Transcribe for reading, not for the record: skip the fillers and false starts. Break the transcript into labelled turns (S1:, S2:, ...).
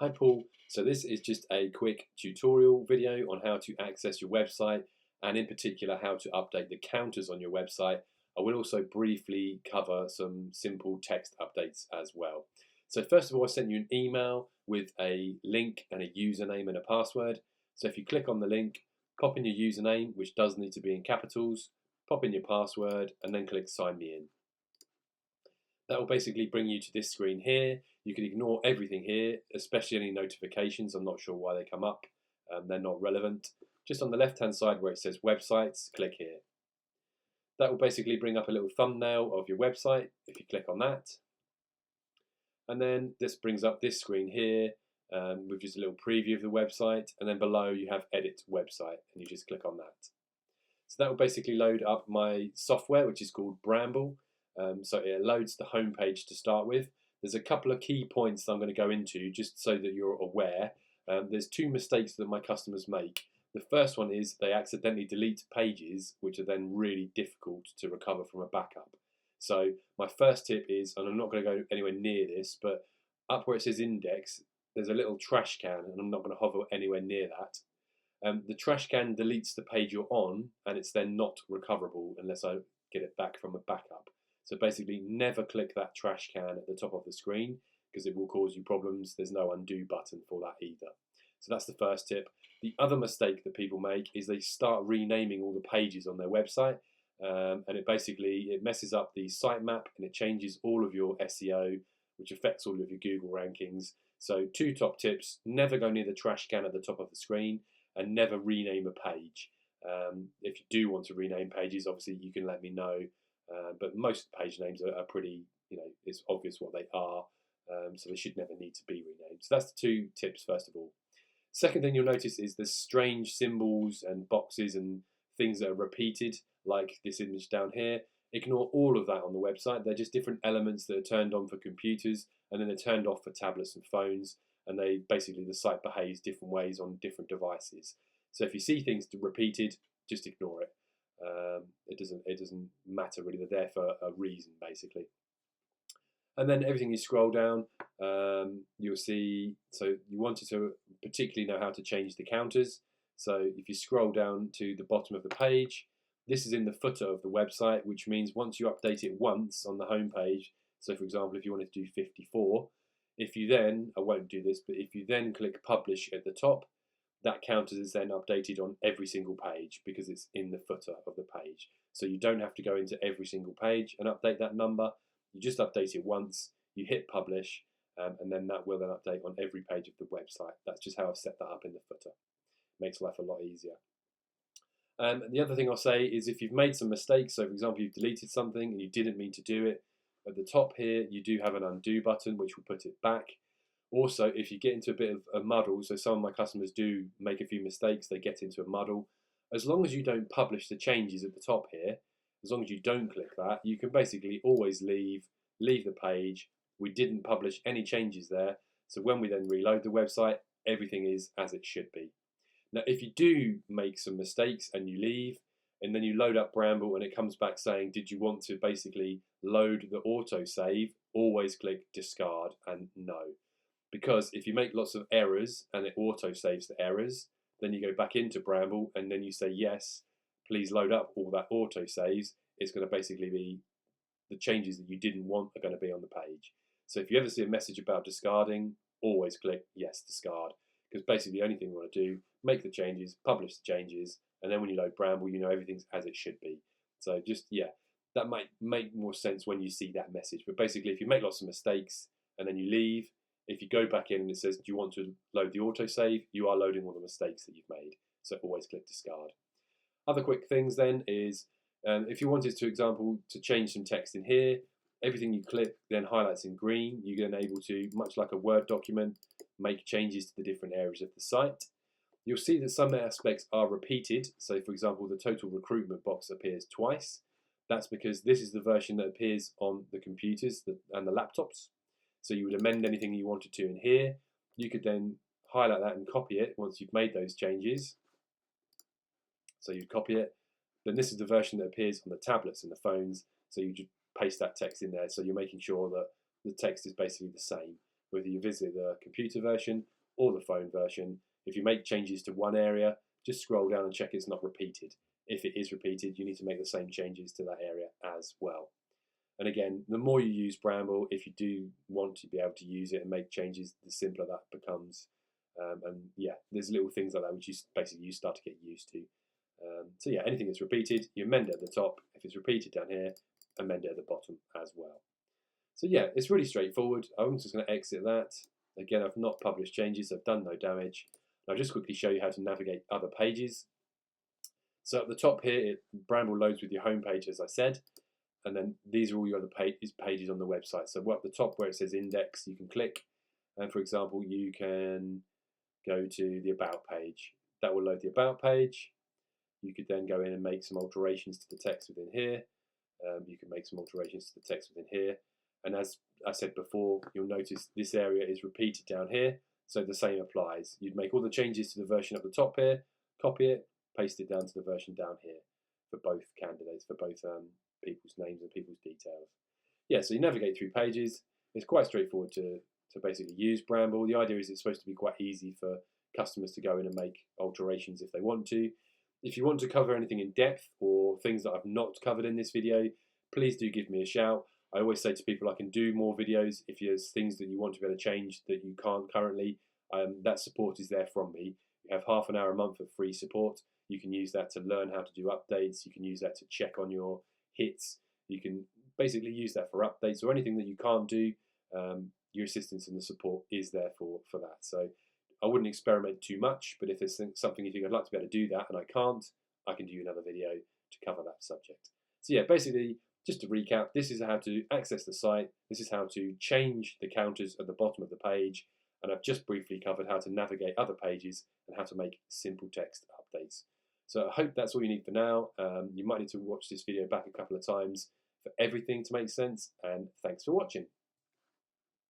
S1: Hi Paul, so this is just a quick tutorial video on how to access your website and in particular how to update the counters on your website. I will also briefly cover some simple text updates as well. So first of all, I sent you an email with a link and a username and a password. So if you click on the link, pop in your username, which does need to be in capitals, pop in your password and then click sign me in. That will basically bring you to this screen here. You can ignore everything here, especially any notifications. I'm not sure why they come up. They're not relevant. Just on the left-hand side where it says websites, click here. That will basically bring up a little thumbnail of your website if you click on that. And then this brings up this screen here with just a little preview of the website. And then below you have edit website and you just click on that. So that will basically load up my software, which is called Bramble. So it loads the home page to start with. There's a couple of key points that I'm going to go into just so that you're aware. There's two mistakes that my customers make. The first one is they accidentally delete pages, which are then really difficult to recover from a backup. So my first tip is, and I'm not going to go anywhere near this, but up where it says index, there's a little trash can, and I'm not going to hover anywhere near that. The trash can deletes the page you're on, and it's then not recoverable unless I get it back from a backup. So basically never click that trash can at the top of the screen because it will cause you problems. There's no undo button for that either. So that's the first tip. The other mistake that people make is they start renaming all the pages on their website and it messes up the sitemap and it changes all of your SEO, which affects all of your Google rankings. So two top tips: never go near the trash can at the top of the screen and never rename a page. If you do want to rename pages, obviously you can let me know. But most page names are pretty, it's obvious what they are, so they should never need to be renamed. So that's the two tips, first of all. Second thing you'll notice is the strange symbols and boxes and things that are repeated, like this image down here. Ignore all of that on the website. They're just different elements that are turned on for computers and then they're turned off for tablets and phones, and the site behaves different ways on different devices. So if you see things repeated, just ignore it. It doesn't matter really. They're there for a reason, basically. And then everything you scroll down, you'll see. So you wanted to particularly know how to change the counters. So if you scroll down to the bottom of the page, this is in the footer of the website, which means once you update it once on the home page. So for example, if you wanted to do 54, if you then, I won't do this, but if you then click publish at the top, that counter is then updated on every single page because it's in the footer of the page. So you don't have to go into every single page and update that number. You just update it once, you hit publish, and then that will then update on every page of the website. That's just how I've set that up in the footer. Makes life a lot easier. The other thing I'll say is if you've made some mistakes, so for example, you've deleted something and you didn't mean to do it, at the top here, you do have an undo button, which will put it back. Also, if you get into a bit of a muddle, so some of my customers do make a few mistakes, they get into a muddle, as long as you don't publish the changes at the top here, as long as you don't click that, you can basically always leave the page. We didn't publish any changes there, so when we then reload the website, everything is as it should be. Now, if you do make some mistakes and you leave, and then you load up Bramble and it comes back saying, did you want to basically load the autosave, always click discard and no. Because if you make lots of errors and it auto saves the errors, then you go back into Bramble and then you say yes, please load up all that auto saves. It's going to basically be the changes that you didn't want are going to be on the page. So if you ever see a message about discarding, always click yes, discard. Because basically the only thing you want to do, make the changes, publish the changes, and then when you load Bramble, you know everything's as it should be. So just, that might make more sense when you see that message. But basically if you make lots of mistakes and then you leave, if you go back in and it says, do you want to load the autosave? You are loading all the mistakes that you've made. So always click discard. Other quick things then is, if you wanted to, example, to change some text in here, everything you click then highlights in green. You're then able to, much like a Word document, make changes to the different areas of the site. You'll see that some aspects are repeated. So for example, the total recruitment box appears twice. That's because this is the version that appears on the computers and the laptops. So you would amend anything you wanted to in here. You could then highlight that and copy it once you've made those changes. So you'd copy it. Then this is the version that appears on the tablets and the phones. So you just paste that text in there. So you're making sure that the text is basically the same. whether you visit the computer version or the phone version. If you make changes to one area, just scroll down and check it's not repeated. If it is repeated, you need to make the same changes to that area as well. And again, the more you use Bramble, if you do want to be able to use it and make changes, the simpler that becomes. And yeah, there's little things like that which you start to get used to. So yeah, anything that's repeated, you amend it at the top. If it's repeated down here, amend it at the bottom as well. So yeah, it's really straightforward. I'm just going to exit that. Again, I've not published changes, I've done no damage. I'll just quickly show you how to navigate other pages. So at the top here, Bramble loads with your home page, as I said, and then these are all your other pages on the website. So at the top where it says index, you can click, and for example, you can go to the about page. That will load the about page. You could then go in and make some alterations to the text within here. You can make some alterations to the text within here. And as I said before, you'll notice this area is repeated down here. So the same applies. You'd make all the changes to the version at the top here, copy it, paste it down to the version down here for both candidates, for both people's names and people's details. Yeah, so you navigate through pages. It's quite straightforward to basically use Bramble. The idea is it's supposed to be quite easy for customers to go in and make alterations if they want to. If you want to cover anything in depth or things that I've not covered in this video, please do give me a shout. I always say to people I can do more videos. If there's things that you want to be able to change that you can't currently, that support is there from me. You have half an hour a month of free support. You can use that to learn how to do updates. You can use that to check on your hits. You can basically use that for updates or anything that you can't do. Your assistance and the support is there for that. So I wouldn't experiment too much, but if there's something you think I'd like to be able to do that and I can't, I can do another video to cover that subject. So yeah, basically, just to recap, this is how to access the site. This is how to change the counters at the bottom of the page. And I've just briefly covered how to navigate other pages and how to make simple text updates. So I hope that's all you need for now. You might need to watch this video back a couple of times for everything to make sense. And thanks for watching.